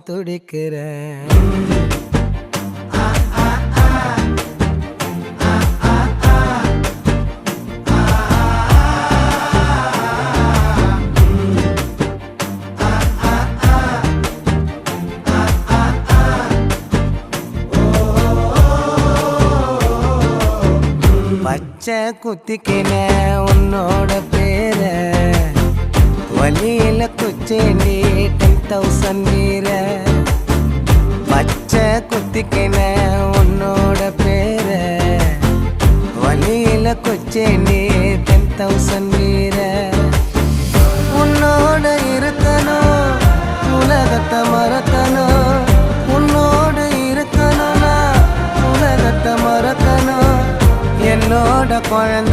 துடிக்கிறேன். பச்சை குத்திக்கின உன்னோட பேர வலியில குச்சேண்டி 10,000 மீற. பச்சை குத்திக்கின உன்னோட பேர வலியில குச்சேண்டி 10,000 மீற. உன்னோட இருக்கணும் உலகத்தை மறக்கணும், உன்னோடு இருக்கணும்னா உலகத்தை மறக்கணும். என்னோட குழந்தை